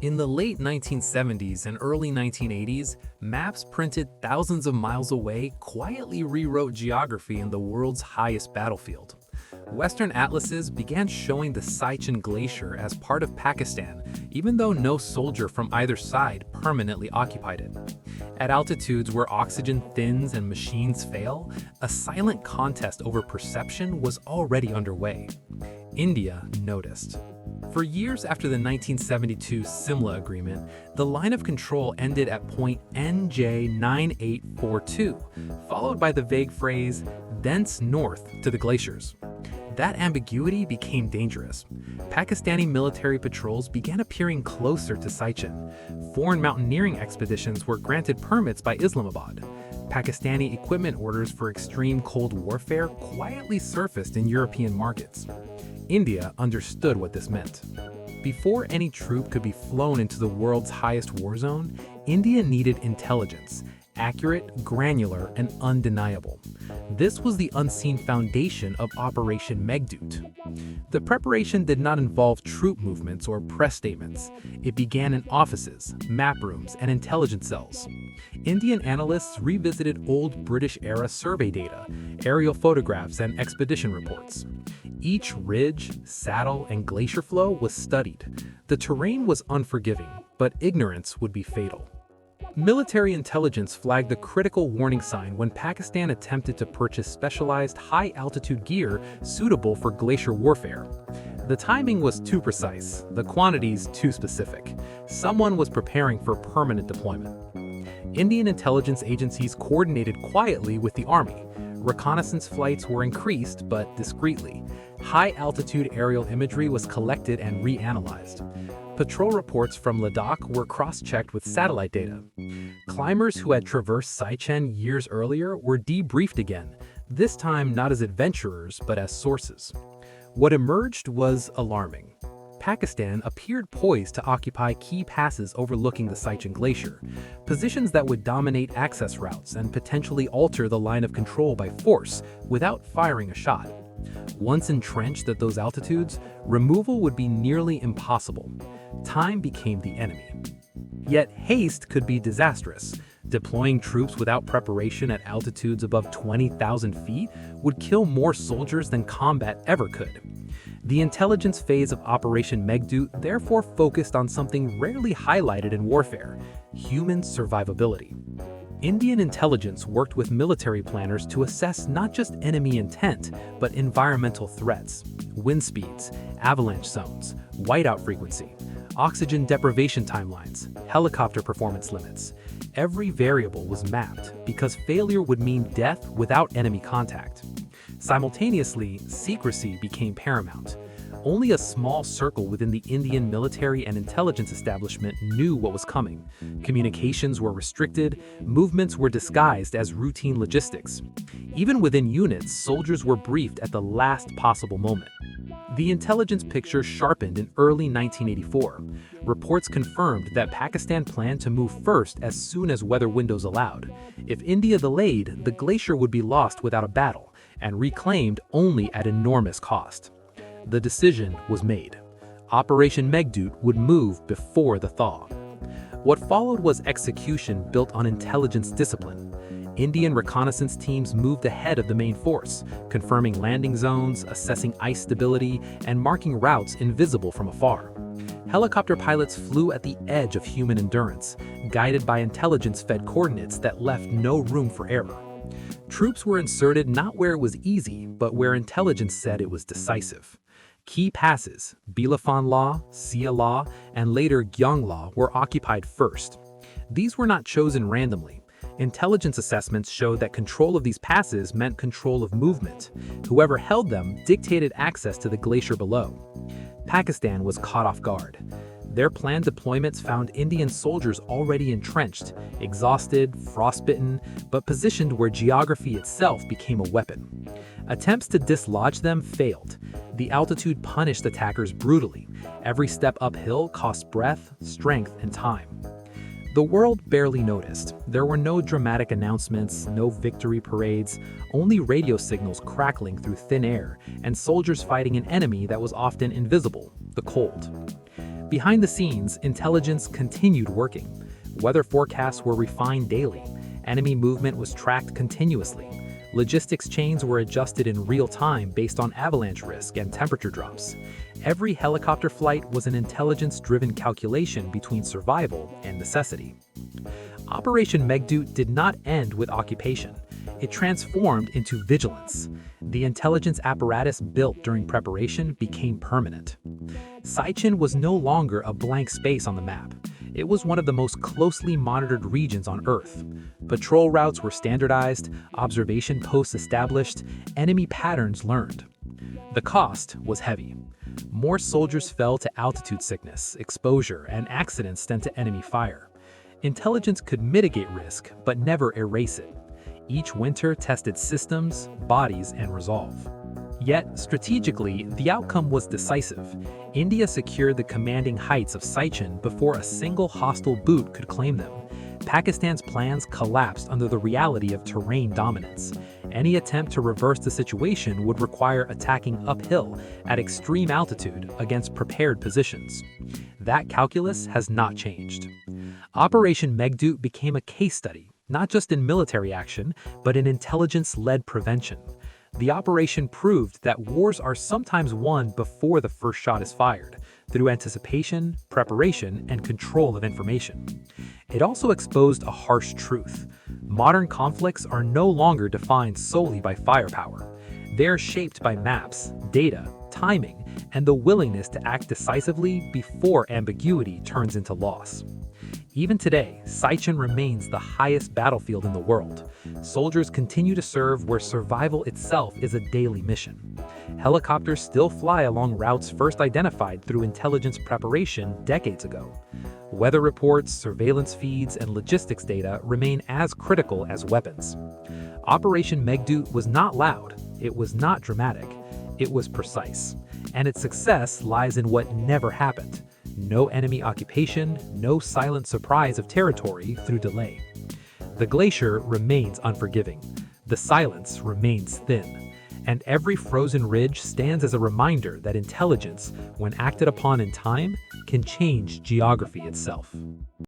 In the late 1970s and early 1980s, maps printed thousands of miles away quietly rewrote geography in the world's highest battlefield. Western atlases began showing the Siachen Glacier as part of Pakistan, even though no soldier from either side permanently occupied it. At altitudes where oxygen thins and machines fail, a silent contest over perception was already underway. India noticed. For years after the 1972 Simla Agreement, the line of control ended at point NJ9842, followed by the vague phrase, "thence north to the glaciers." That ambiguity became dangerous. Pakistani military patrols began appearing closer to Siachen. Foreign mountaineering expeditions were granted permits by Islamabad. Pakistani equipment orders for extreme cold warfare quietly surfaced in European markets. India understood what this meant. Before any troop could be flown into the world's highest war zone, India needed intelligence, accurate, granular, and undeniable. This was the unseen foundation of Operation Meghdoot. The preparation did not involve troop movements or press statements. It began in offices, map rooms, and intelligence cells. Indian analysts revisited old British-era survey data, aerial photographs, and expedition reports. Each ridge, saddle, and glacier flow was studied. The terrain was unforgiving, but ignorance would be fatal. Military intelligence flagged the critical warning sign when Pakistan attempted to purchase specialized high-altitude gear suitable for glacier warfare. The timing was too precise, the quantities too specific. Someone was preparing for permanent deployment. Indian intelligence agencies coordinated quietly with the army. Reconnaissance flights were increased, but discreetly. High-altitude aerial imagery was collected and reanalyzed. Patrol reports from Ladakh were cross-checked with satellite data. Climbers who had traversed Siachen years earlier were debriefed again, this time not as adventurers but as sources. What emerged was alarming. Pakistan appeared poised to occupy key passes overlooking the Siachen Glacier, positions that would dominate access routes and potentially alter the line of control by force without firing a shot. Once entrenched at those altitudes, removal would be nearly impossible. Time became the enemy. Yet haste could be disastrous. Deploying troops without preparation at altitudes above 20,000 feet would kill more soldiers than combat ever could. The intelligence phase of Operation Meghdoot therefore focused on something rarely highlighted in warfare: human survivability. Indian intelligence worked with military planners to assess not just enemy intent, but environmental threats, wind speeds, avalanche zones, whiteout frequency, oxygen deprivation timelines, helicopter performance limits. Every variable was mapped because failure would mean death without enemy contact. Simultaneously, secrecy became paramount. Only a small circle within the Indian military and intelligence establishment knew what was coming. Communications were restricted, movements were disguised as routine logistics. Even within units, soldiers were briefed at the last possible moment. The intelligence picture sharpened in early 1984. Reports confirmed that Pakistan planned to move first as soon as weather windows allowed. If India delayed, the glacier would be lost without a battle and reclaimed only at enormous cost. The decision was made. Operation Meghdoot would move before the thaw. What followed was execution built on intelligence discipline. Indian reconnaissance teams moved ahead of the main force, confirming landing zones, assessing ice stability, and marking routes invisible from afar. Helicopter pilots flew at the edge of human endurance, guided by intelligence-fed coordinates that left no room for error. Troops were inserted not where it was easy, but where intelligence said it was decisive. Key passes, Bilafan-La, Sia-La, and later Gyong-La were occupied first. These were not chosen randomly. Intelligence assessments showed that control of these passes meant control of movement. Whoever held them dictated access to the glacier below. Pakistan was caught off guard. Their planned deployments found Indian soldiers already entrenched, exhausted, frostbitten, but positioned where geography itself became a weapon. Attempts to dislodge them failed. The altitude punished attackers brutally. Every step uphill cost breath, strength, and time. The world barely noticed. There were no dramatic announcements, no victory parades, only radio signals crackling through thin air, and soldiers fighting an enemy that was often invisible: the cold. Behind the scenes, intelligence continued working. Weather forecasts were refined daily. Enemy movement was tracked continuously. Logistics chains were adjusted in real time based on avalanche risk and temperature drops. Every helicopter flight was an intelligence-driven calculation between survival and necessity. Operation Meghdoot did not end with occupation. It transformed into vigilance. The intelligence apparatus built during preparation became permanent. Siachen was no longer a blank space on the map. It was one of the most closely monitored regions on Earth. Patrol routes were standardized, observation posts established, enemy patterns learned. The cost was heavy. More soldiers fell to altitude sickness, exposure, and accidents than to enemy fire. Intelligence could mitigate risk, but never erase it. Each winter tested systems, bodies, and resolve. Yet, strategically, the outcome was decisive. India secured the commanding heights of Siachen before a single hostile boot could claim them. Pakistan's plans collapsed under the reality of terrain dominance. Any attempt to reverse the situation would require attacking uphill at extreme altitude against prepared positions. That calculus has not changed. Operation Meghdoot became a case study, not just in military action, but in intelligence-led prevention. The operation proved that wars are sometimes won before the first shot is fired, through anticipation, preparation, and control of information. It also exposed a harsh truth. Modern conflicts are no longer defined solely by firepower. They're shaped by maps, data, timing, and the willingness to act decisively before ambiguity turns into loss. Even today, Siachen remains the highest battlefield in the world. Soldiers continue to serve where survival itself is a daily mission. Helicopters still fly along routes first identified through intelligence preparation decades ago. Weather reports, surveillance feeds, and logistics data remain as critical as weapons. Operation Meghdoot was not loud, it was not dramatic, it was precise. And its success lies in what never happened. No enemy occupation, no silent surprise of territory through delay. The glacier remains unforgiving. The silence remains thin. And every frozen ridge stands as a reminder that intelligence, when acted upon in time, can change geography itself.